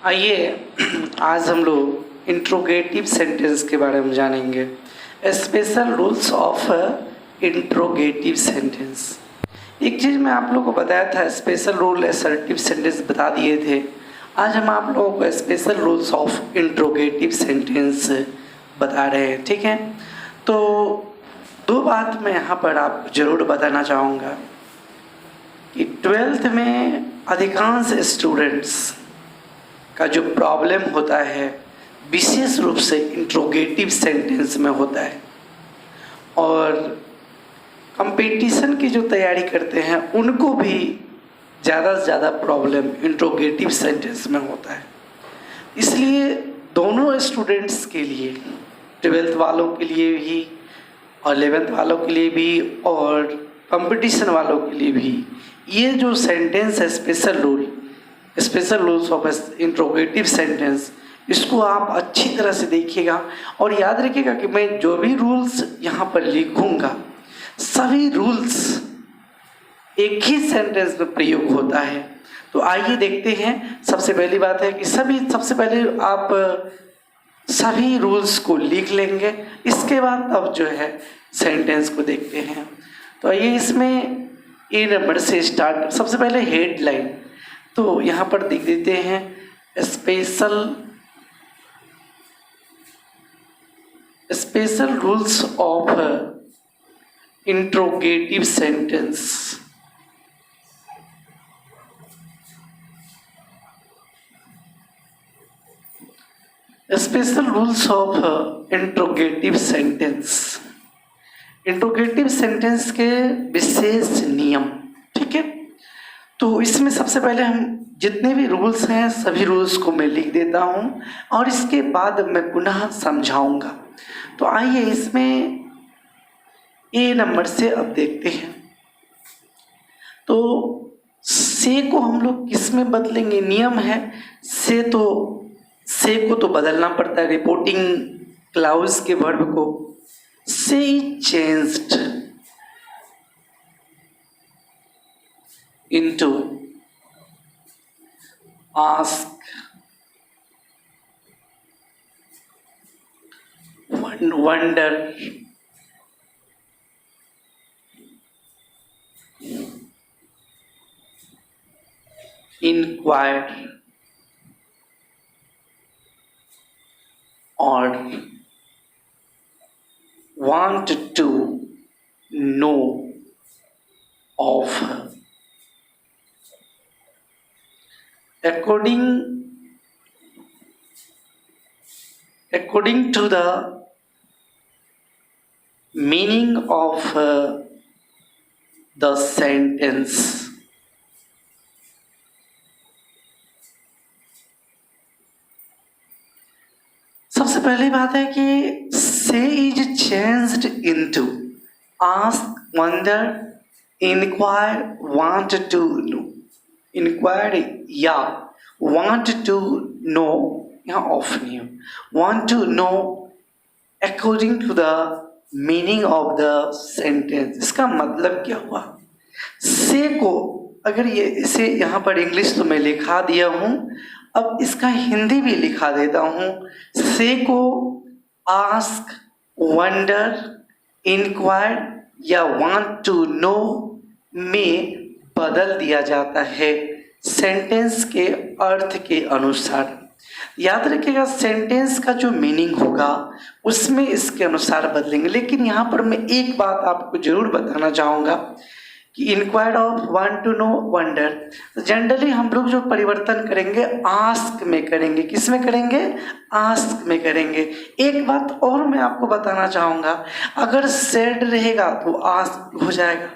आइए आज हम लोग इंट्रोगेटिव सेंटेंस के बारे में जानेंगे। Special rules of interrogative sentence. एक चीज़ मैं आप लोगों को बताया था, स्पेशल रूल असर्टिव सेंटेंस बता दिए थे। आज हम आप लोगों को special rules of interrogative sentence बता रहे हैं, ठीक है। तो दो बात मैं यहाँ पर आपको ज़रूर बताना चाहूँगा कि 12th में अधिकांश स्टूडेंट्स का जो प्रॉब्लम होता है विशेष रूप से इंट्रोगेटिव सेंटेंस में होता है, और कंपटीशन की जो तैयारी करते हैं उनको भी ज़्यादा से ज़्यादा प्रॉब्लम इंट्रोगेटिव सेंटेंस में होता है। इसलिए दोनों स्टूडेंट्स के लिए, 12th वालों के लिए भी और 11th वालों के लिए भी और कंपटीशन वालों के लिए भी, ये जो सेंटेंस है special rules of interrogative sentence, इसको आप अच्छी तरह से देखिएगा और याद रखिएगा कि मैं जो भी रूल्स यहाँ पर लिखूँगा सभी रूल्स एक ही सेंटेंस में प्रयोग होता है। तो आइए देखते हैं। सबसे पहली बात है कि सबसे पहले आप सभी रूल्स को लिख लेंगे, इसके बाद अब जो है सेंटेंस को देखते हैं। तो आइए इसमें ए नंबर से स्टार्ट। सबसे पहले हेडलाइन, तो यहाँ पर देख देते हैं special rules of interrogative sentence. Special rules of interrogative sentence, interrogative sentence के विशेष नियम, ठीक है। तो इसमें सबसे पहले हम जितने भी रूल्स हैं सभी रूल्स को मैं लिख देता हूं और इसके बाद मैं पुनः समझाऊंगा। तो आइए इसमें ए नंबर से अब देखते हैं। तो से को हम लोग किस में बदलेंगे? नियम है से को तो बदलना पड़ता है रिपोर्टिंग क्लाउज के वर्ब को। से changed into ask, wonder, inquire or want to know of, according to the meaning of the sentence। सबसे पहली बात है कि say is changed into ask, wonder, inquire, want to know. Inquire या want to know, यहाँ of नहीं है, want to know according to the meaning of the sentence. इसका मतलब क्या हुआ? से को अगर ये इसे यहाँ पर इंग्लिश तो मैं लिखा दिया हूँ, अब इसका हिंदी भी लिखा देता हूँ। से को आस्क, वंडर, इंक्वायर या वांट टू नो में बदल दिया जाता है सेंटेंस के अर्थ के अनुसार। याद रखिएगा सेंटेंस का जो मीनिंग होगा उसमें इसके अनुसार बदलेंगे। लेकिन यहाँ पर मैं एक बात आपको जरूर बताना चाहूँगा कि inquired of, want to know, wonder, generally हम लोग जो परिवर्तन करेंगे आस्क में करेंगे। किस में करेंगे? आस्क में करेंगे। एक बात और मैं आपको बताना चाहूँगा, अगर सेड रहेगा तो आस्क हो जाएगा,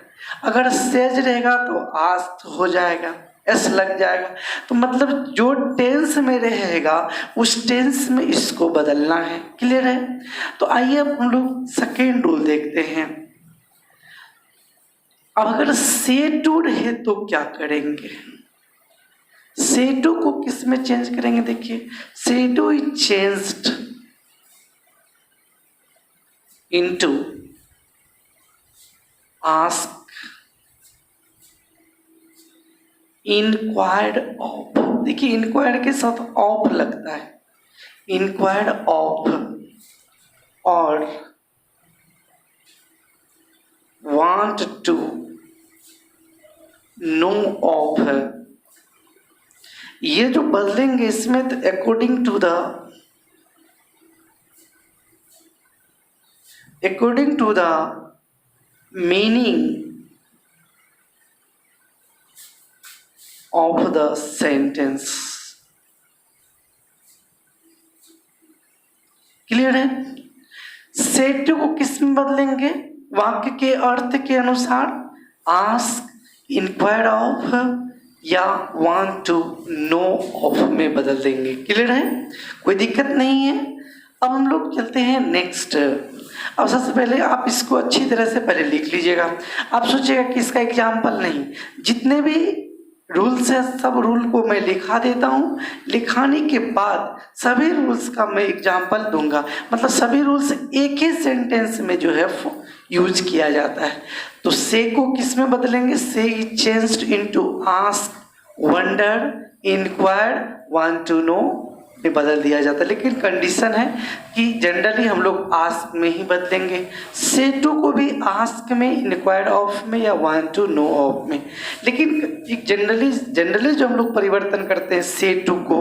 अगर सेज रहेगा तो आस्क हो जाएगा, एस लग जाएगा। तो मतलब जो टेंस में रहेगा उस टेंस में इसको बदलना है। क्लियर है? तो आइए अब हम लोग सेकेंड रूल देखते हैं। अब अगर से टू रहे तो क्या करेंगे? से टू को किस में चेंज करेंगे? देखिए say to is changed into ask, inquired of, देखिए इंक्वायर्ड के साथ ऑफ लगता है, इंक्वायर्ड ऑफ और वांट टू नो ऑफ है, ये जो बदलेंगे इसमें तो according to the meaning of the sentence. Clear है? सेट को किस में बदलेंगे? वाक्य के अर्थ के अनुसार आस्क, इंक्वायर ऑफ या वांट टू नो ऑफ में बदल देंगे। क्लियर है? कोई दिक्कत नहीं है। अब हम लोग चलते हैं नेक्स्ट। अब सबसे पहले आप इसको अच्छी तरह से पहले लिख लीजिएगा। आप सोचिएगा कि इसका एग्जाम्पल नहीं, जितने भी रूल्स है सब रूल को मैं लिखा देता हूँ, लिखाने के बाद सभी रूल्स का मैं एग्जाम्पल दूंगा। मतलब सभी रूल्स एक ही सेंटेंस में जो है यूज किया जाता है। तो से को किस में बदलेंगे? Say is changed into ask, wonder, inquire, want to know में बदल दिया जाता है। लेकिन कंडीशन है कि जनरली हम लोग आस्क में ही बदलेंगे। से टू को भी आस्क में, इंक्वायर ऑफ में या वांट टू नो ऑफ में। लेकिन जनरली जो हम लोग परिवर्तन करते हैं से टू को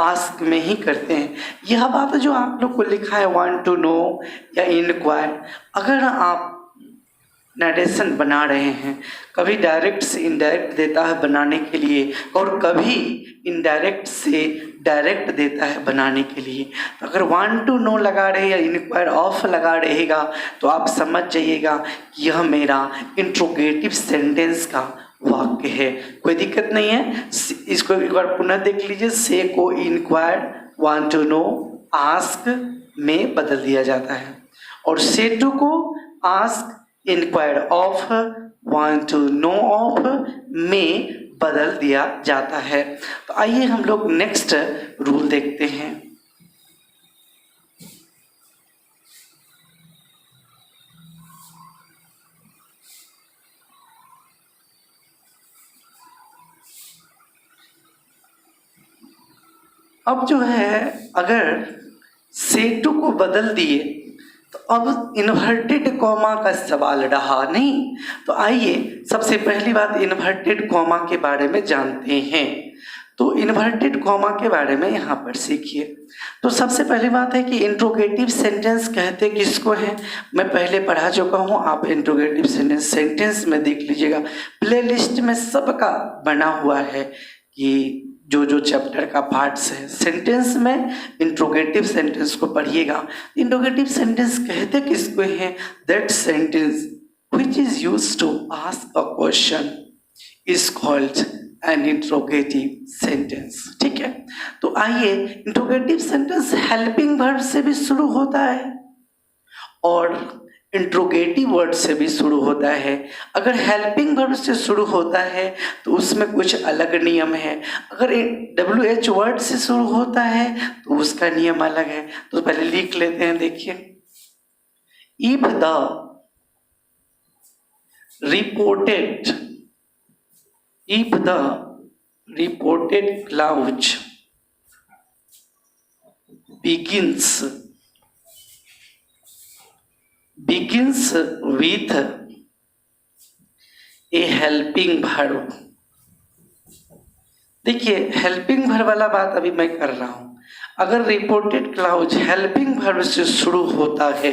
आस्क में ही करते हैं। यह बात जो आप लोग को लिखा है वांट टू नो या इंक्वायर, अगर आप नरेशन बना रहे हैं, कभी डायरेक्ट से इनडायरेक्ट देता है बनाने के लिए और कभी इनडायरेक्ट से डायरेक्ट देता है बनाने के लिए। तो अगर वांट टू नो लगा रहे या इंक्वायर ऑफ लगा रहेगा तो आप समझ जाइएगा कि यह मेरा इंट्रोगेटिव सेंटेंस का वाक्य है। कोई दिक्कत नहीं है। इसको एक बार पुनः देख लीजिए। से को inquire, want to know, ask में बदल दिया जाता है और से टू को ask, inquire of, want to know of में बदल दिया जाता है। तो आइए हम लोग नेक्स्ट रूल देखते हैं। अब जो है अगर से टू को बदल दिए तो अब इन्वर्टेड कॉमा का सवाल रहा नहीं। तो आइए सबसे पहली बात इन्वर्टेड कॉमा के बारे में जानते हैं। तो इन्वर्टेड कॉमा के बारे में यहाँ पर सीखिए। तो सबसे पहली बात है कि इंट्रोगेटिव सेंटेंस कहते किसको हैं, मैं पहले पढ़ा चुका हूँ। आप इंट्रोगेटिव सेंटेंस में देख लीजिएगा, प्लेलिस्ट में सबका बना हुआ है कि जो चैप्टर का पार्ट्स है सेंटेंस में इंट्रोगेटिव सेंटेंस को पढ़िएगा। इंट्रोगेटिव सेंटेंस कहते किसको हैं? That sentence which is used to ask a question is called an interrogative sentence. ठीक है, तो आइए इंट्रोगेटिव सेंटेंस हेल्पिंग वर्ब से भी शुरू होता है और इंट्रोगेटिव वर्ड से भी शुरू होता है। अगर हेल्पिंग वर्ब से शुरू होता है तो उसमें कुछ अलग नियम है। अगर WH वर्ड से शुरू होता है तो उसका नियम अलग है। तो पहले लिख लेते हैं, देखिए। If the reported cloud begins with a helping verb। देखिए हेल्पिंग वर्ब वाला बात अभी मैं कर रहा हूं। अगर रिपोर्टेड क्लाउज हेल्पिंग वर्ब से शुरू होता है,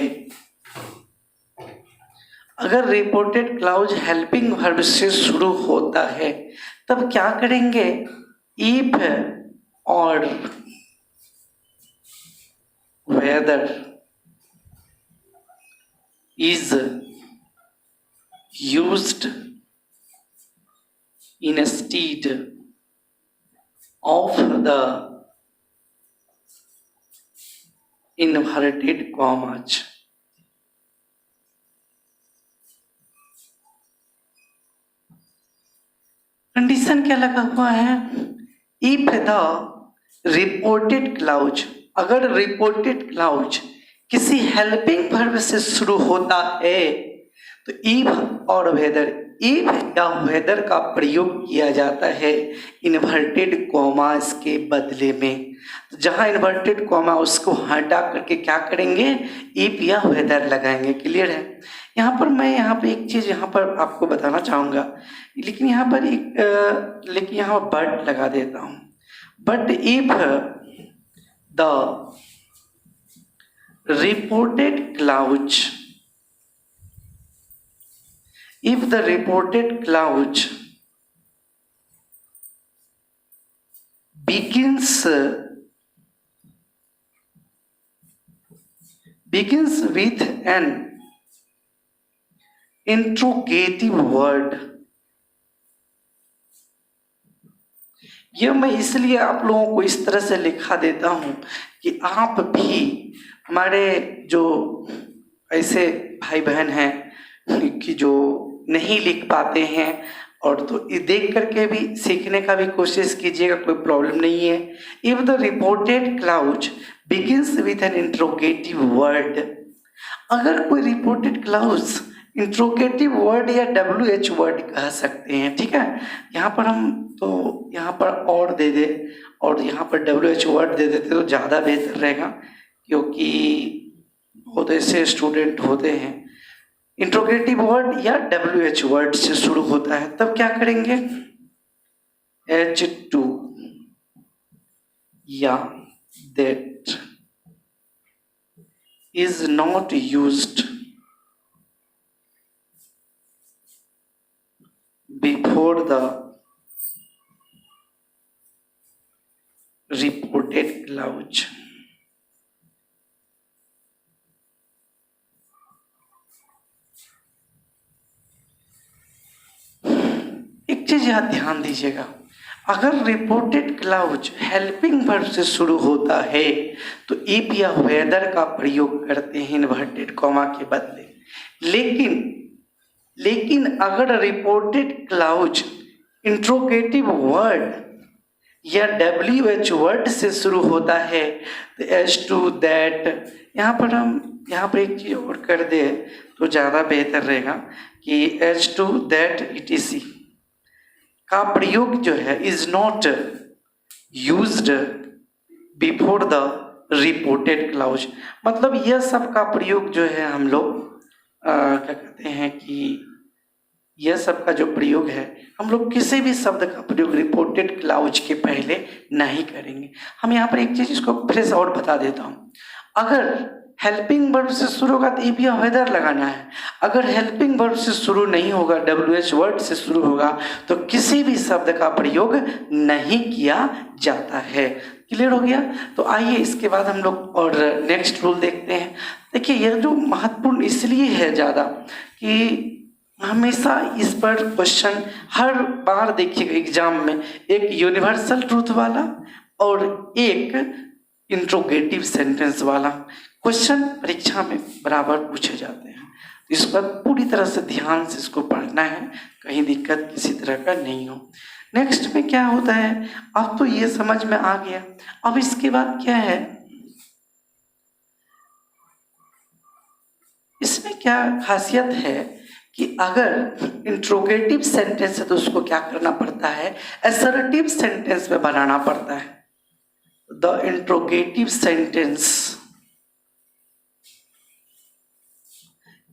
अगर रिपोर्टेड क्लाउज हेल्पिंग वर्ब से शुरू होता है तब क्या करेंगे? इफ और whether is used instead of the inverted commas। Condition क्या लगा हुआ है? इफ द रिपोर्टेड क्लाउज, अगर रिपोर्टेड क्लाउज किसी हेल्पिंग वर्ब से शुरू होता है तो इफ और वेदर इफ या वेदर का प्रयोग किया जाता है इन्वर्टेड कॉमास के बदले में। तो जहाँ इन्वर्टेड कॉमा उसको हटा करके क्या करेंगे, इफ या वेदर लगाएंगे। क्लियर है। यहाँ पर मैं एक चीज़ यहाँ पर आपको बताना चाहूँगा, लेकिन यहाँ पर बट लगा देता हूँ। But if the reported clouds, if the reported cloud begins with an interrogative word, यह मैं इसलिए आप लोगों को इस तरह से लिखा देता हूं कि आप भी, हमारे जो ऐसे भाई बहन हैं कि जो नहीं लिख पाते हैं, और तो देख करके भी सीखने का भी कोशिश कीजिएगा, कोई प्रॉब्लम नहीं है। If the reported cloud begins with an interrogative word, अगर कोई रिपोर्टेड क्लाउड्स इंट्रोगेटिव वर्ड या WH वर्ड कह सकते हैं, ठीक है। यहाँ पर हम तो यहाँ पर और दे दे और यहाँ पर WH वर्ड दे देते तो ज़्यादा बेहतर रहेगा, क्योंकि बहुत ऐसे स्टूडेंट होते हैं इंट्रोगेटिव वर्ड या WH वर्ड से शुरू होता है, तब क्या करेंगे, H2 या that is not used before the reported cloud। एक चीज यहाँ ध्यान दीजिएगा, अगर रिपोर्टेड क्लाउड हेल्पिंग वर्ब से शुरू होता है तो इफ या वेदर का प्रयोग करते हैं इन्वर्टेड कॉमा के बदले। लेकिन अगर रिपोर्टेड क्लाउड इंट्रोगेटिव वर्ड या WH वर्ड से शुरू होता है तो H2 दैट, यहाँ पर एक चीज और कर दे तो ज़्यादा बेहतर रहेगा कि H2 दैट etc का प्रयोग जो है is not used before the reported cloud. मतलब यह सब का प्रयोग जो है हम लोग क्या कहते हैं कि यह सब का जो प्रयोग है हम लोग किसी भी शब्द का प्रयोग रिपोर्टेड क्लाउड के पहले नहीं करेंगे। हम यहाँ पर एक चीज इसको फिर से और बता देता हूँ, अगर हेल्पिंग वर्ब से शुरू होगा तो इफ या वेदर लगाना है, अगर हेल्पिंग वर्ब से शुरू नहीं होगा WH वर्ड से शुरू होगा तो किसी भी शब्द का प्रयोग नहीं किया जाता है। क्लियर हो गया। तो आइए इसके बाद हम लोग और नेक्स्ट रूल देखते हैं। देखिए यह जो महत्वपूर्ण इसलिए है ज़्यादा कि हमेशा इस पर क्वेश्चन हर बार देखिएगा एग्जाम में, एक यूनिवर्सल ट्रूथ वाला और एक इंट्रोगेटिव सेंटेंस वाला क्वेश्चन परीक्षा में बराबर पूछे जाते हैं। इस पर पूरी तरह से ध्यान से इसको पढ़ना है, कहीं दिक्कत किसी तरह का नहीं हो। नेक्स्ट में क्या होता है, अब तो ये समझ में आ गया। अब इसके बाद क्या है, इसमें क्या खासियत है कि अगर इंट्रोगेटिव सेंटेंस है तो उसको क्या करना पड़ता है, असर्टिव सेंटेंस में बनाना पड़ता है। द इंट्रोगेटिव सेंटेंस,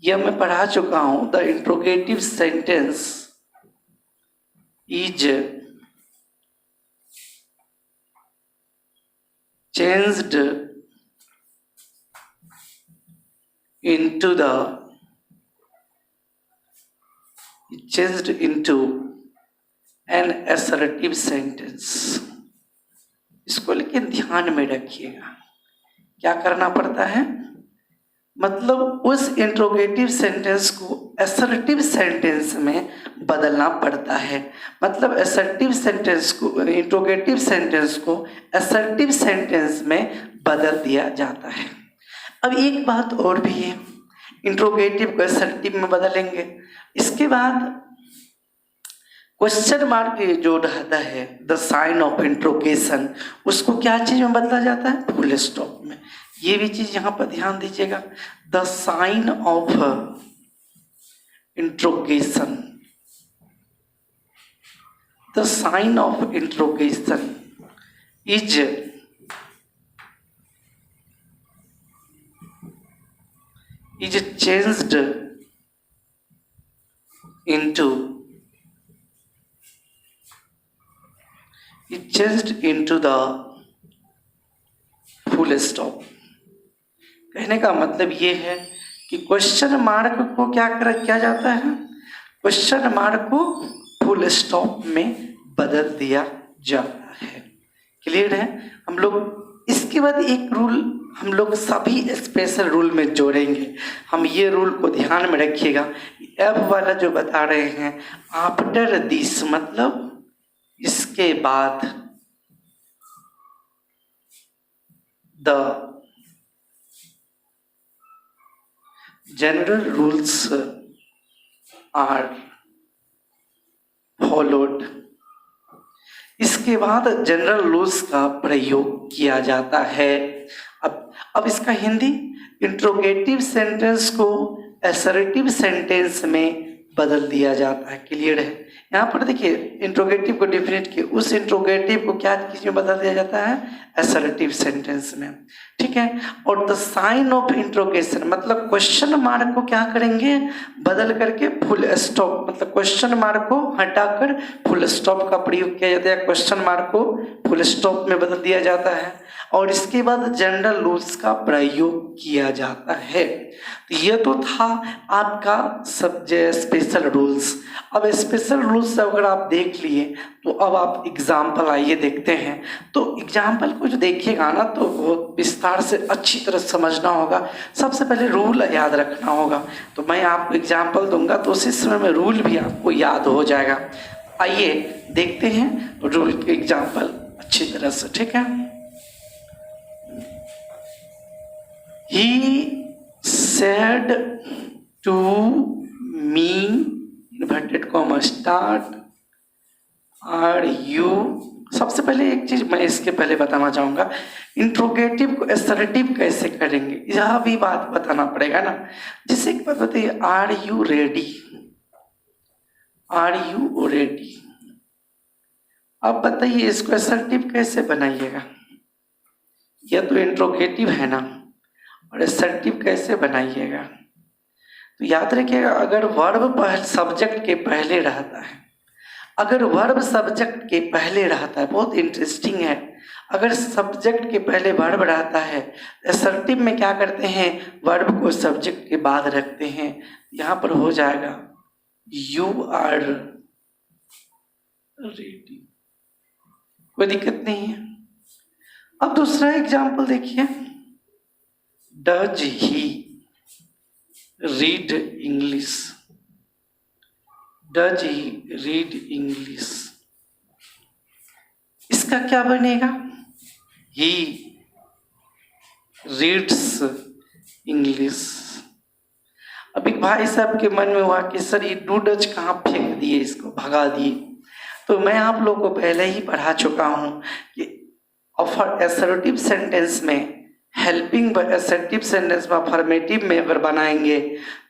यह मैं पढ़ा चुका हूं। The interrogative sentence is changed into an assertive sentence। इसको लेकिन ध्यान में रखिएगा, क्या करना पड़ता है, मतलब उस इंट्रोगेटिव सेंटेंस को असर्टिव सेंटेंस में बदलना पड़ता है। मतलब असर्टिव सेंटेंस को, इंट्रोगेटिव सेंटेंस को असर्टिव सेंटेंस में बदल दिया जाता है। अब एक बात और भी है, इंट्रोगेटिव को असर्टिव में बदलेंगे, इसके बाद क्वेश्चन मार्क जो रहता है द साइन ऑफ इंट्रोगेशन, उसको क्या चीज में बदला जाता है, फुल स्टॉप में। ये भी चीज यहाँ पर ध्यान दीजिएगा, the sign of interrogation the sign of interrogation is changed into the full stop. कहने का मतलब ये है कि क्वेश्चन मार्क को क्या जाता है, क्वेश्चन मार्क को फुल स्टॉप में बदल दिया जाता है। क्लियर है। हम लोग इसके बाद एक रूल हम लोग सभी स्पेशल रूल में जोड़ेंगे। हम ये रूल को ध्यान में रखिएगा। एफ वाला जो बता रहे हैं, आफ्टर दिस मतलब इसके बाद, the general rules are followed. इसके बाद जनरल रूल्स का प्रयोग किया जाता है। अब इसका हिंदी, इंट्रोगेटिव सेंटेंस को असर्टिव सेंटेंस में बदल दिया जाता है। क्लियर है। यहाँ पर देखिए इंट्रोगेटिव को डिफिनेट किए, उस इंट्रोगेटिव को क्या किस में बदल दिया जाता है, असर्टिव सेंटेंस में। ठीक है। और द साइन ऑफ इंट्रोगेशन मतलब क्वेश्चन मार्क को क्या करेंगे, बदल करके फुल स्टॉप, मतलब क्वेश्चन मार्क को हटाकर फुल स्टॉप का प्रयोग किया जाता है। क्वेश्चन मार्क को फुल स्टॉप में बदल दिया जाता है और इसके बाद जनरल रूल्स का प्रयोग किया जाता है। तो यह तो था आपका सब्जेक्ट स्पेशल रूल्स। अब स्पेशल रूल्स अगर आप देख लिए तो अब आप एग्जाम्पल आइए देखते हैं। तो एग्जाम्पल को जो देखिएगा ना तो बहुत विस्तार से अच्छी तरह समझना होगा। सबसे पहले रूल याद रखना होगा। तो मैं आपको एग्जाम्पल दूंगा तो उसी समय में रूल भी आपको याद हो जाएगा। आइए देखते हैं रूल के एग्जाम्पल अच्छी तरह से। ठीक है। He said to me inverted comma start are you। सबसे पहले एक चीज मैं इसके पहले बताना चाहूंगा, इंट्रोगेटिव को असर्टिव कैसे करेंगे, यह भी बात बताना पड़ेगा ना। जैसे एक बात बताइए, are you ready, are you ready. अब बताइए इसको असर्टिव कैसे बनाइएगा, यह तो इंट्रोगेटिव है ना, और असर्टिव कैसे बनाइएगा। तो याद रखिएगा, अगर वर्ब सब्जेक्ट के पहले रहता है, अगर वर्ब सब्जेक्ट के पहले रहता है, बहुत इंटरेस्टिंग है, अगर सब्जेक्ट के पहले वर्ब रहता है, असर्टिव में क्या करते हैं, वर्ब को सब्जेक्ट के बाद रखते हैं। यहाँ पर हो जाएगा यू आर रेडी, कोई दिक्कत नहीं है। अब दूसरा एग्जाम्पल देखिए, does he read English, does he read English, इसका क्या बनेगा, ही रीड्स इंग्लिश। अब एक भाई साहब के मन में हुआ कि सर ये डू डज कहाँ फेंक दिए, इसको भगा दिए। तो मैं आप लोगों को पहले ही पढ़ा चुका हूं कि असर्टिव सेंटेंस में, हेल्पिंग असर्टिव सेंटेंस में अफर्मेटिव में अगर बनाएंगे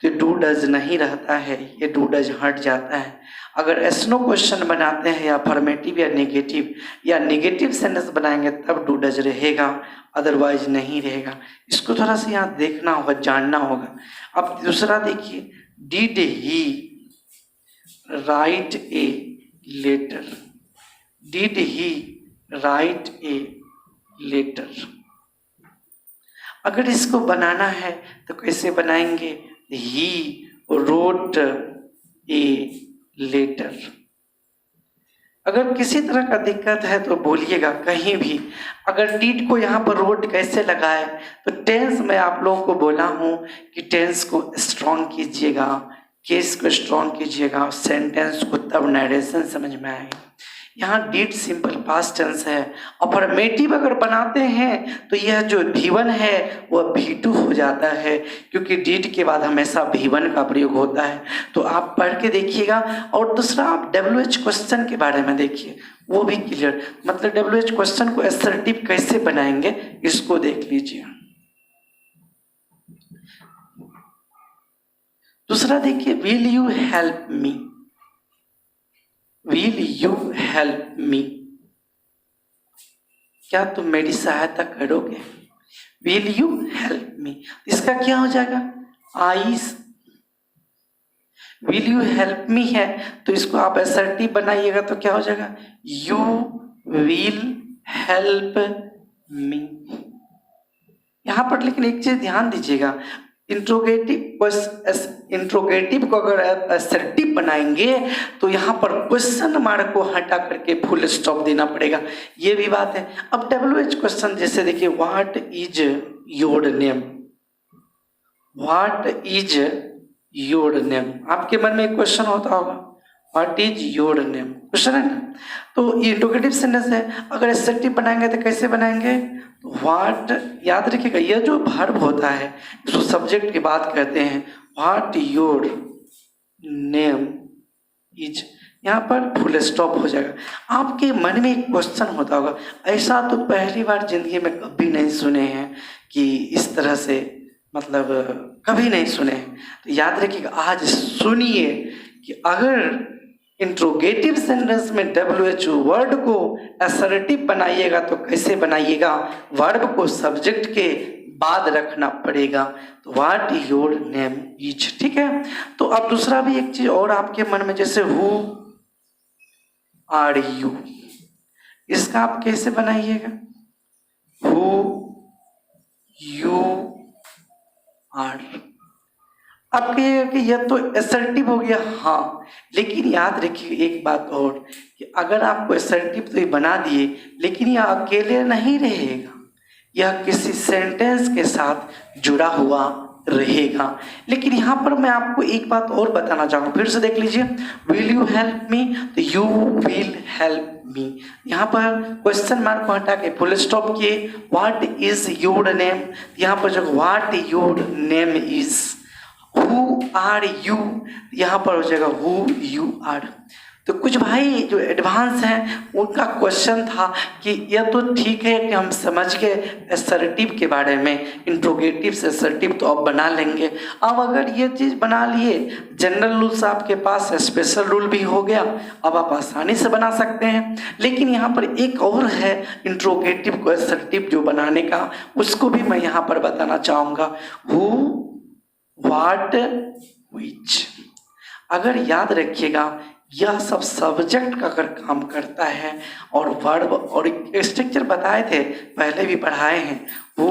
तो डू डज नहीं रहता है, ये डू डज हट जाता है। अगर एसनो क्वेश्चन बनाते हैं या अफर्मेटिव या नेगेटिव सेंटेंस बनाएंगे तब डू डज रहेगा, अदरवाइज नहीं रहेगा। इसको थोड़ा सा यहाँ देखना होगा, जानना होगा। अब दूसरा देखिए, did he write a letter, did he write a letter. अगर इसको बनाना है तो कैसे बनाएंगे, ही रोट ए लेटर। अगर किसी तरह का दिक्कत है तो बोलिएगा कहीं भी। अगर डिड को यहाँ पर रोट कैसे लगाए, तो टेंस में आप लोगों को बोला हूं कि टेंस को स्ट्रॉन्ग कीजिएगा, केस को स्ट्रॉन्ग कीजिएगा, सेंटेंस को तब नरेशन समझ में आएगा। यहाँ डिड सिंपल पास्ट टेंस है। अफर्मेटिव अगर बनाते हैं तो यह जो V1 है वह V2 हो जाता है, क्योंकि डिड के बाद हमेशा V1 का प्रयोग होता है। तो आप पढ़ के देखिएगा। और दूसरा आप WH क्वेश्चन के बारे में देखिए, वो भी क्लियर, मतलब WH क्वेश्चन को असर्टिव कैसे बनाएंगे इसको देख लीजिए। दूसरा देखिए, will you help me, will you help me, क्या तुम मेरी सहायता करोगे? विल यू हेल्प मी, इसका क्या हो जाएगा? आई, विल यू हेल्प मी है तो इसको आप असर्टिव बनाइएगा तो क्या हो जाएगा? You will help me. यहां पर लेकिन एक चीज ध्यान दीजिएगा, इंट्रोगेटिव को अगर असर्टिव बनाएंगे तो यहाँ पर क्वेश्चन मार्क को हटा करके फुल स्टॉप देना पड़ेगा, ये भी बात है। अब WH क्वेश्चन जैसे देखिए, what is your name, what is your name, आपके मन में एक क्वेश्चन होता होगा, what is your name, question है ना। तो ये इंट्रोगेटिव सेंटेंस है, अगर एसर्टिव बनाएंगे तो कैसे बनाएंगे? व्हाट, याद रखिएगा यह जो वर्ब होता है इसको सब्जेक्ट की बात कहते हैं। व्हाट योर नेम इज, यहाँ पर फुल स्टॉप हो जाएगा। आपके मन में एक क्वेश्चन होता होगा, ऐसा तो पहली बार जिंदगी में कभी नहीं सुने हैं कि इस तरह से, मतलब कभी नहीं सुने हैं। तो याद रखिएगा, आज सुनिए कि अगर इंट्रोगेटिव सेंटेंस में WH वर्ड को असर्टिव बनाइएगा तो कैसे बनाइएगा? वर्ब को सब्जेक्ट के बाद रखना पड़ेगा। तो व्हाट योर नेम इज, ठीक है। तो अब दूसरा भी एक चीज और आपके मन में, जैसे हु आर यू, इसका आप कैसे बनाइएगा? Who you are. अब कहिएगा कि यह तो असर्टिव हो गया, हाँ, लेकिन याद रखिए एक बात और कि अगर आपको असर्टिव तो ये बना दिए, लेकिन यह अकेले नहीं रहेगा, यह किसी सेंटेंस के साथ जुड़ा हुआ रहेगा। लेकिन यहाँ पर मैं आपको एक बात और बताना चाहूँगा, फिर से देख लीजिए, विल यू हेल्प मी, तो यू विल हेल्प मी, यहाँ पर क्वेश्चन मार्क को हटा के फुल स्टॉप किए। व्हाट इज योर नेम, यहाँ पर जो what your name is. Who are you, यहाँ पर हो जाएगा हु यू आर। तो कुछ भाई जो एडवांस हैं उनका क्वेश्चन था कि यह तो ठीक है कि हम समझ गए असर्टिव के बारे में, इंट्रोगेटिव से असर्टिव तो अब बना लेंगे। अब अगर ये चीज़ बना लिए, जनरल रूल्स आपके पास, स्पेशल रूल भी हो गया, अब आप आसानी से बना सकते हैं। लेकिन यहाँ पर एक और है इंट्रोगेटिव को असर्टिव जो बनाने का, उसको भी मैं यहाँ पर बताना चाहूँगा। Who, what, which. अगर याद रखिएगा यह सब सब्जेक्ट का अगर काम करता है और वर्ब और स्ट्रक्चर बताए थे, पहले भी पढ़ाए हैं, who,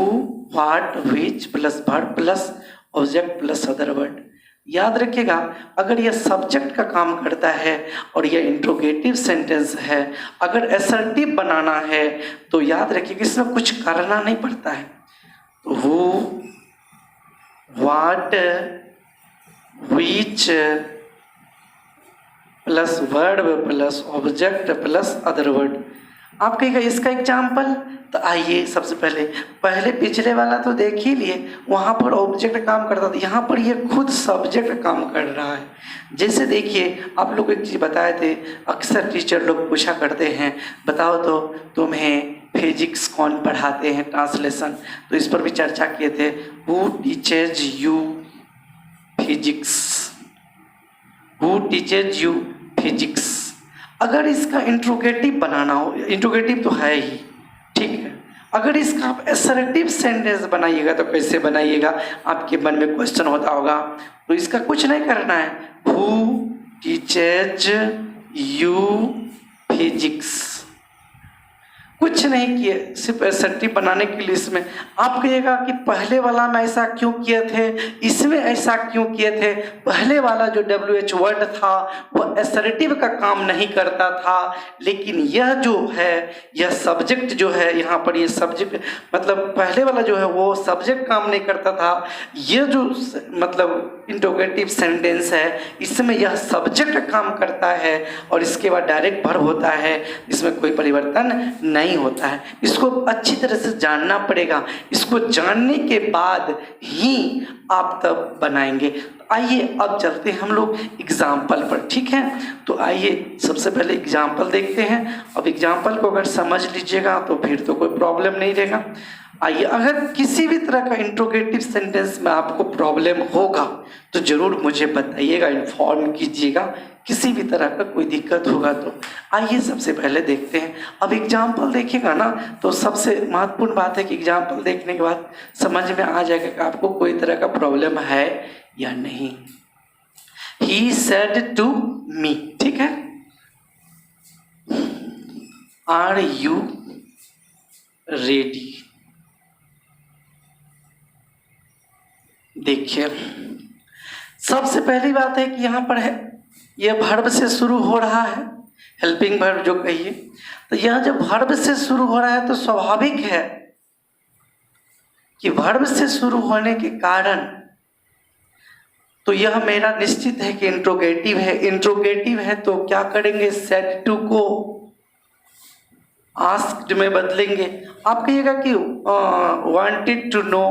what, which plus verb plus object plus other word. याद रखिएगा अगर यह सब्जेक्ट का काम करता है और यह इंट्रोगेटिव सेंटेंस है, अगर असर्टिव बनाना है तो याद रखिएगा इसमें कुछ करना नहीं पड़ता है। तो who, what, which plus word plus object plus other word. आप कहेगा इसका एग्जाम्पल, तो आइए सबसे पहले पिछले वाला तो देख ही लिए, वहाँ पर ऑब्जेक्ट काम करता था, यहाँ पर ये खुद सब्जेक्ट काम कर रहा है। जैसे देखिए आप लोग एक चीज़ बताए थे, अक्सर टीचर लोग पूछा करते हैं, बताओ तो तुम्हें फिजिक्स कौन पढ़ाते हैं, ट्रांसलेशन, तो इस पर भी चर्चा किए थे। Who teachers you physics, who teachers you physics. अगर इसका इंट्रोगेटिव बनाना हो, इंट्रोगेटिव तो है ही, ठीक है, अगर इसका आप असर्टिव सेंटेंस बनाइएगा तो कैसे बनाइएगा? आपके मन में क्वेश्चन होता होगा। तो इसका कुछ नहीं करना है, हु टीचर्स यू फिजिक्स, कुछ नहीं किए, सिर्फ असर्टिव बनाने के लिए। इसमें आप कहिएगा कि पहले वाला में ऐसा क्यों किए थे, इसमें ऐसा क्यों किए थे? पहले वाला जो WH वर्ड था वह असर्टिव का काम नहीं करता था, लेकिन यह जो है, यह सब्जेक्ट जो है, यहाँ पर ये सब्जेक्ट, मतलब पहले वाला जो है वो सब्जेक्ट काम नहीं करता था। यह जो मतलब इंट्रोगेटिव सेंटेंस है, इसमें यह सब्जेक्ट काम करता है और इसके बाद डायरेक्ट वर्ब होता है, इसमें कोई परिवर्तन नहीं होता है। इसको अच्छी तरह से जानना पड़ेगा, इसको जानने के बाद ही आप तब बनाएंगे। आइए अब चलते हैं हम लोग एग्जाम्पल पर, ठीक है। तो आइए सबसे पहले एग्जाम्पल देखते हैं। अब एग्जाम्पल को अगर समझ लीजिएगा तो फिर तो कोई प्रॉब्लम नहीं रहेगा। आइए, अगर किसी भी तरह का इंट्रोगेटिव सेंटेंस में आपको प्रॉब्लम होगा तो जरूर मुझे बताइएगा, इन्फॉर्म कीजिएगा। किसी भी तरह का कोई दिक्कत होगा तो आइए सबसे पहले देखते हैं। अब एग्जाम्पल देखिएगा ना, तो सबसे महत्वपूर्ण बात है कि एग्जाम्पल देखने के बाद समझ में आ जाएगा कि आपको कोई तरह का प्रॉब्लम है या नहीं। He said to me, ठीक है। Are you ready? देखिए, सबसे पहली बात है कि यहाँ पर है यह वर्ब से शुरू हो रहा है, हेल्पिंग वर्ब जो कहिए। तो यह जब वर्ब से शुरू हो रहा है तो स्वाभाविक है कि वर्ब से शुरू होने के कारण तो यह मेरा निश्चित है कि इंट्रोगेटिव है। इंट्रोगेटिव है तो क्या करेंगे, सेड टू को आस्क्ड में बदलेंगे। आप कहिएगा कि वांटेड टू नो।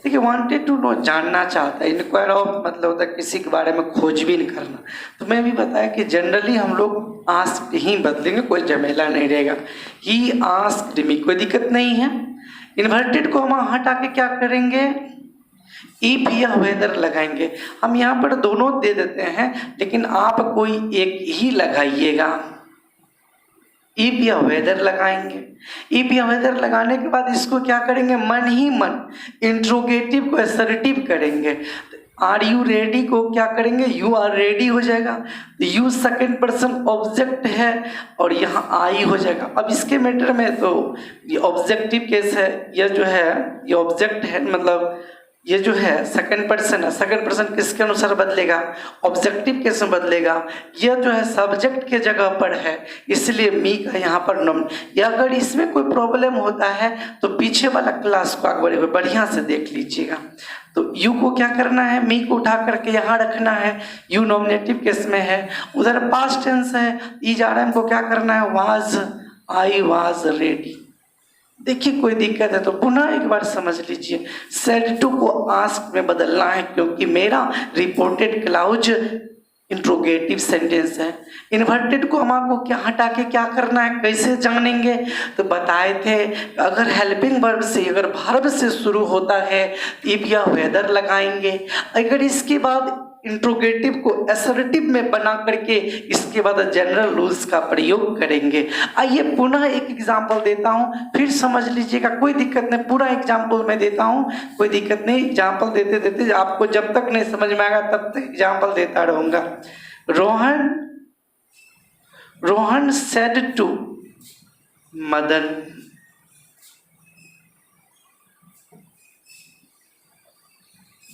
देखिए, वांटेड टू नो जानना चाहता है, इंक्वायर ऑफ मतलब होता है किसी के बारे में खोजबीन करना। तो मैं भी बताया कि जनरली हम लोग आस्क्ड ही बदलेंगे, कोई झमेला नहीं रहेगा। ही आस्क्ड मी, कोई दिक्कत नहीं है। इन्वर्टेड को हम हटा के क्या करेंगे, इफ या वेदर लगाएंगे। हम यहाँ पर दोनों दे देते हैं, लेकिन आप कोई एक ही लगाइएगा। इफ या वेदर लगाएंगे। इफ या वेदर लगाने के बाद इसको क्या करेंगे, मन ही मन इंट्रोगेटिव को असर्टिव करेंगे। आर यू रेडी को क्या करेंगे, यू आर रेडी हो जाएगा। यू सेकंड पर्सन ऑब्जेक्ट है और यहाँ आई हो जाएगा। अब इसके मैटर में तो ये ऑब्जेक्टिव केस है, यह जो है ये ऑब्जेक्ट है, मतलब ये जो है सेकंड पर्सन है। सेकंड पर्सन किसके अनुसार बदलेगा, ऑब्जेक्टिव केस में बदलेगा। यह जो है सब्जेक्ट के जगह पर है, इसलिए मी का यहाँ पर नॉन। या अगर इसमें कोई प्रॉब्लम होता है तो पीछे वाला क्लास को एक बढ़िया से देख लीजिएगा। तो यू को क्या करना है, मी को उठा करके यहाँ रखना है, यू नॉमिनेटिव केस में है। उधर पास्ट टेंस है, ईज आर एम को क्या करना है, वाज, आई वाज रेडी। देखिए, कोई दिक्कत है तो पुनः एक बार समझ लीजिए। सेड टू को आस्क में बदलना है, क्योंकि मेरा रिपोर्टेड क्लाउज इंट्रोगेटिव सेंटेंस है। इन्वर्टेड को हम आपको क्या हटा के क्या करना है, कैसे जानेंगे, तो बताए थे अगर हेल्पिंग वर्ब से, अगर वर्ब से शुरू होता है इफ या वेदर लगाएंगे। अगर इसके बाद इंट्रोगेटिव को असर्टिव में बना करके इसके बाद जनरल रूल्स का प्रयोग करेंगे। आइए पुनः एक एग्जाम्पल देता हूं, फिर समझ लीजिएगा, कोई दिक्कत नहीं। पूरा एग्जाम्पल मैं देता हूं, कोई दिक्कत नहीं। एग्जाम्पल देते देते आपको जब तक नहीं समझ में आएगा तब तक एग्जाम्पल देता रहूंगा। Rohan said to Madan,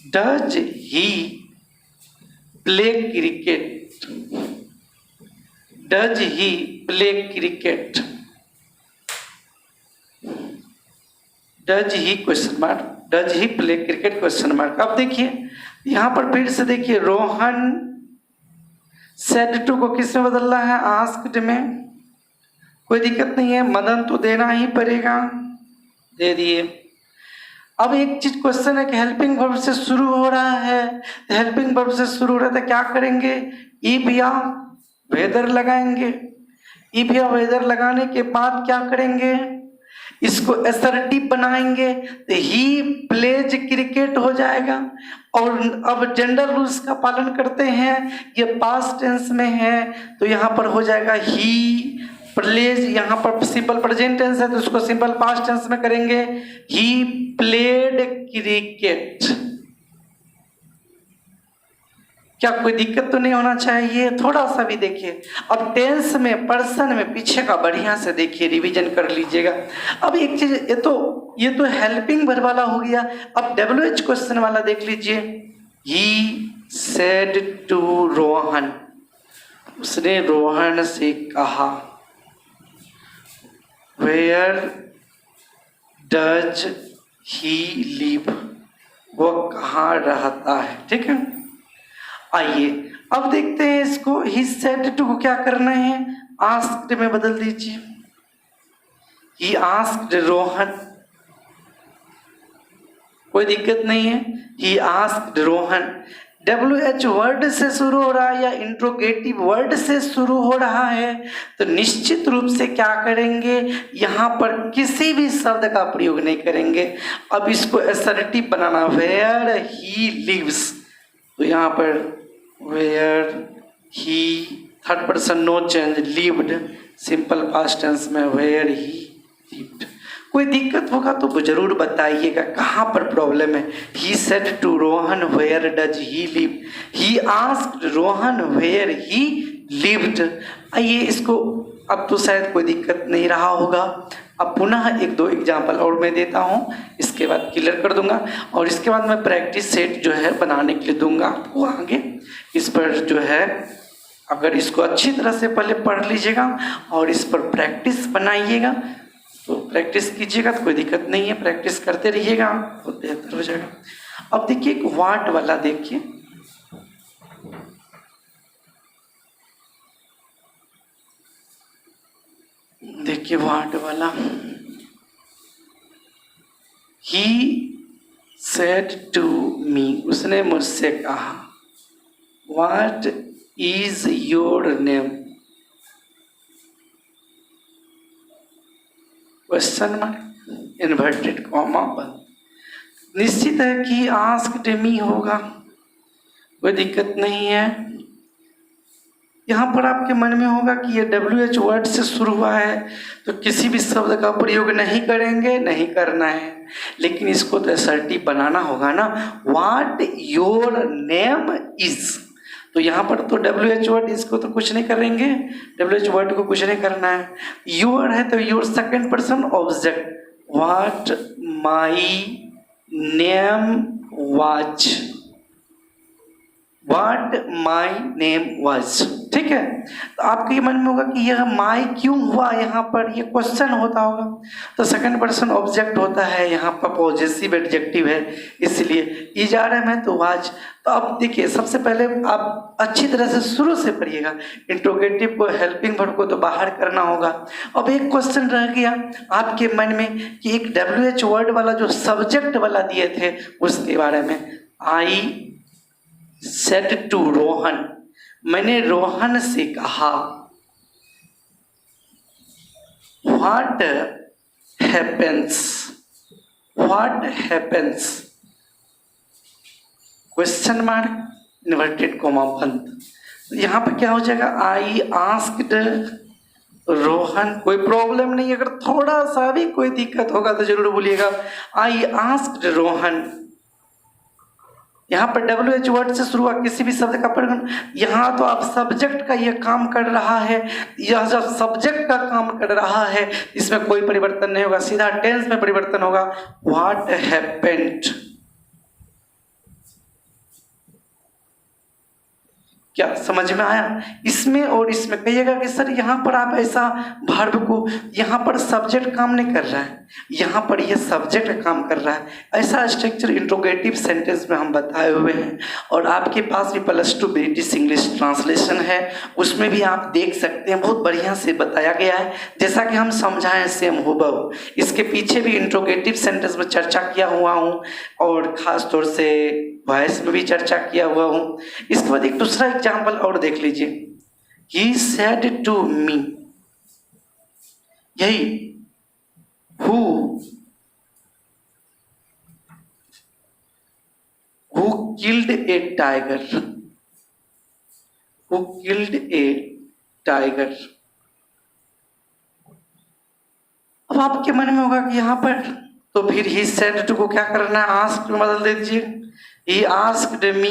does he play cricket, does he play cricket, does he question mark, does he play cricket question mark. अब देखिए यहां पर फिर से देखिए, रोहन सेड टू को किस में बदलना है, आस्क्ड में। कोई दिक्कत नहीं है, मदन तो देना ही पड़ेगा, दे दिए। अब एक चीज क्वेश्चन है कि हेल्पिंग वर्ब से शुरू हो रहा है, तो हेल्पिंग वर्ब से शुरू हो रहा है तो क्या करेंगे, इफ या वेदर लगाएंगे। इफ या वेदर लगाने के बाद क्या करेंगे, इसको असर्टिव बनाएंगे, तो ही प्लेज क्रिकेट हो जाएगा। और अब जनरल रूल्स का पालन करते हैं, ये पास्ट टेंस में है तो यहाँ पर हो जाएगा ही प्लेज। यहाँ पर सिंपल प्रेजेंट टेंस है तो उसको सिंपल पास्ट टेंस में करेंगे, ही प्लेड क्रिकेट। क्या कोई दिक्कत तो नहीं होना चाहिए, थोड़ा सा भी देखिए। अब टेंस में, पर्सन में पीछे का बढ़िया से देखिए, रिवीजन कर लीजिएगा। अब एक चीज, ये तो हेल्पिंग वर्ब वाला हो गया। अब WH क्वेश्चन वाला देख लीजिए। ही सेड टू रोहन, उसने रोहन से कहा। वेयर डज ही लिव, वो कहाँ रहता है, ठीक है। आइए अब देखते हैं इसको, ही सेड टू को क्या करना है, आस्क्ड में बदल दीजिए। ही आस्क्ड रोहन, कोई दिक्कत नहीं है, ही आस्क्ड रोहन। WH वर्ड से शुरू हो रहा है या इंट्रोगेटिव वर्ड से शुरू हो रहा है, तो निश्चित रूप से क्या करेंगे, यहाँ पर किसी भी शब्द का प्रयोग नहीं करेंगे। अब इसको असर्टिव बनाना, वेयर ही लिव्स, तो यहाँ पर where he, third person no change, lived simple past tense में वेयर ही लिव्ड। कोई दिक्कत होगा तो जरूर बताइएगा कहाँ पर प्रॉब्लम है। He said to Rohan where does he live, he asked Rohan where he lived. आइए इसको, अब तो शायद कोई दिक्कत नहीं रहा होगा। अब पुनः एक दो एग्जाम्पल और मैं देता हूँ, इसके बाद क्लियर कर दूंगा और इसके बाद मैं प्रैक्टिस सेट जो है बनाने के लिए दूंगा आपको आगे। इस पर जो है अगर इसको अच्छी तरह से पहले पढ़ लीजिएगा और इस पर प्रैक्टिस बनाइएगा, तो प्रैक्टिस कीजिएगा तो कोई दिक्कत नहीं है, प्रैक्टिस करते रहिएगा तो बेहतर हो जाएगा। अब देखिए एक वाट वाला देखिए, देखिए वाट वाला, ही सेड टू मी, उसने मुझसे कहा, what is your name, question mark, inverted comma बंद। निश्चित है कि आस्क्ड मी होगा, कोई दिक्कत नहीं है। यहाँ पर आपके मन में होगा कि ये WH वर्ड से शुरू हुआ है तो किसी भी शब्द का प्रयोग नहीं करेंगे, नहीं करना है, लेकिन इसको तो असर्टिव बनाना होगा ना। व्हाट योर नेम इज, तो यहाँ पर तो WH वर्ड, इसको तो कुछ नहीं करेंगे, WH वर्ड को कुछ नहीं करना है। योर है तो your second person object, what my name was, what my name was, ठीक है। तो आपके मन में होगा कि यह माई क्यों हुआ, यहाँ पर ये क्वेश्चन होता होगा, तो सेकंड पर्सन ऑब्जेक्ट होता है, यहाँ पर पॉजेसिव एडजेक्टिव है, इसलिए इजारा में तो वाज। तो अब देखिए सबसे पहले आप अच्छी तरह से शुरू से पढ़िएगा, इंट्रोगेटिव को, हेल्पिंग वर्ब को तो बाहर करना होगा। अब एक क्वेश्चन रह गया आपके मन में कि एक WH वर्ड वाला जो सब्जेक्ट वाला दिए थे उसके बारे में, आई सेड टू रोहन, मैंने रोहन से कहा, what happens, what happens, question mark, inverted comma बंद। यहाँ पे क्या हो जाएगा, आई आस्क्ड रोहन, कोई प्रॉब्लम नहीं, अगर थोड़ा सा भी कोई दिक्कत होगा तो जरूर बोलिएगा। आई आस्क्ड रोहन, यहाँ पर WH वर्ड से शुरू हुआ किसी भी शब्द का प्रयोग, यहाँ तो आप सब्जेक्ट का यह काम कर रहा है, यह जब सब्जेक्ट का काम कर रहा है इसमें कोई परिवर्तन नहीं होगा, सीधा टेंस में परिवर्तन होगा, व्हाट हैपेंड। क्या समझ में आया? इसमें और इसमें कहिएगा कि सर यहाँ पर आप ऐसा वर्ब को, यहाँ पर सब्जेक्ट काम नहीं कर रहा है, यहाँ पर यह सब्जेक्ट काम कर रहा है, ऐसा स्ट्रक्चर इंट्रोगेटिव सेंटेंस में हम बताए हुए हैं। और आपके पास भी +2 ब्रिटिश इंग्लिश ट्रांसलेशन है, उसमें भी आप देख सकते हैं, बहुत बढ़िया से बताया गया है, जैसा कि हम समझाएं सेम हूबहू। इसके पीछे भी इंट्रोगेटिव सेंटेंस में चर्चा किया हुआ हूँ और ख़ास तौर से वॉइस में भी चर्चा किया हुआ हूँ। इसके बाद एक दूसरा एग्जाम्पल और देख लीजिए, ही सेड टू मी, यही who killed a tiger, who killed a tiger. अब आपके मन में होगा कि यहाँ पर तो फिर ही सेड टू को क्या करना है, आस्क्ड में बदल दीजिए, ही आस्क्ड मी।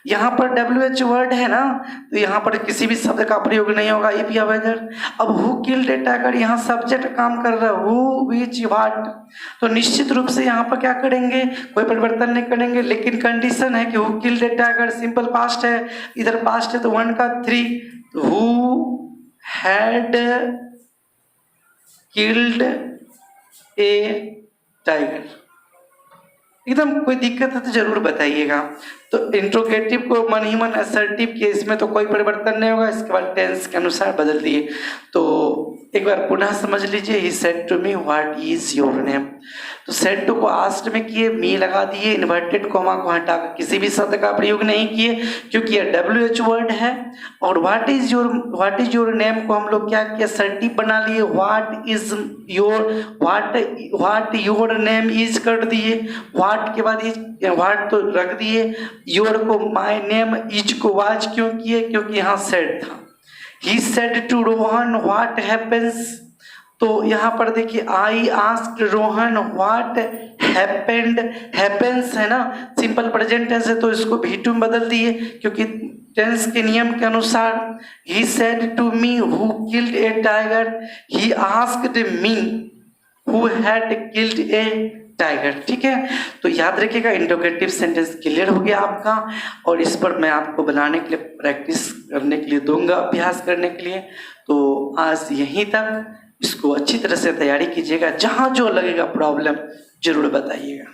यहाँ पर WH वर्ड है ना, तो यहाँ पर किसी भी शब्द का प्रयोग नहीं होगा, इफ या वेदर। अब हु किल्ड ए टाइगर, यहाँ सब्जेक्ट काम कर रहा है, हु विच व्हाट, तो निश्चित रूप से यहाँ पर क्या करेंगे, कोई परिवर्तन नहीं करेंगे, लेकिन कंडीशन है कि who killed a tiger simple past है, इधर पास्ट है तो 1 का 3, who had killed a tiger. एकदम कोई दिक्कत है तो जरूर बताइएगा। तो इंट्रोगेटिव को मन ही मन असर्टिव किए, इसमें तो कोई परिवर्तन नहीं होगा, इसके बाद टेंस के अनुसार बदल दिए। तो एक बार पुनः समझ लीजिए, he said to me what is your name. तो सेड टू को आस्क्ड में किए, मी लगा दिए, इन्वर्टेड कॉमा को हटा किसी भी शब्द का प्रयोग नहीं किए क्योंकि यह WH वर्ड है। और व्हाट इज योर नेम को हम लोग क्या किया, असर्टिव बना लिए, व्हाट योर नेम इज कर दिए, व्हाट के बाद इज, व्हाट तो रख दिए, योर को माय नेम, इज को वाज क्यों किए, क्योंकि यहाँ सेड था। He said to Rohan what happens, तो यहाँ पर देखिए I asked Rohan what happened, happens है ना, सिंपल प्रेजेंट टेंस है तो इसको V2 में बदल दिए क्योंकि टेंस के नियम के अनुसार। He said to me who killed a tiger, he asked me who had killed a tiger. ठीक है, तो याद रखिएगा इंट्रोगेटिव सेंटेंस क्लियर हो गया आपका, और इस पर मैं आपको बनाने के लिए, प्रैक्टिस करने के लिए दूंगा, अभ्यास करने के लिए। तो आज यहीं तक, इसको अच्छी तरह से तैयारी कीजिएगा, जहाँ जो लगेगा प्रॉब्लम जरूर बताइएगा।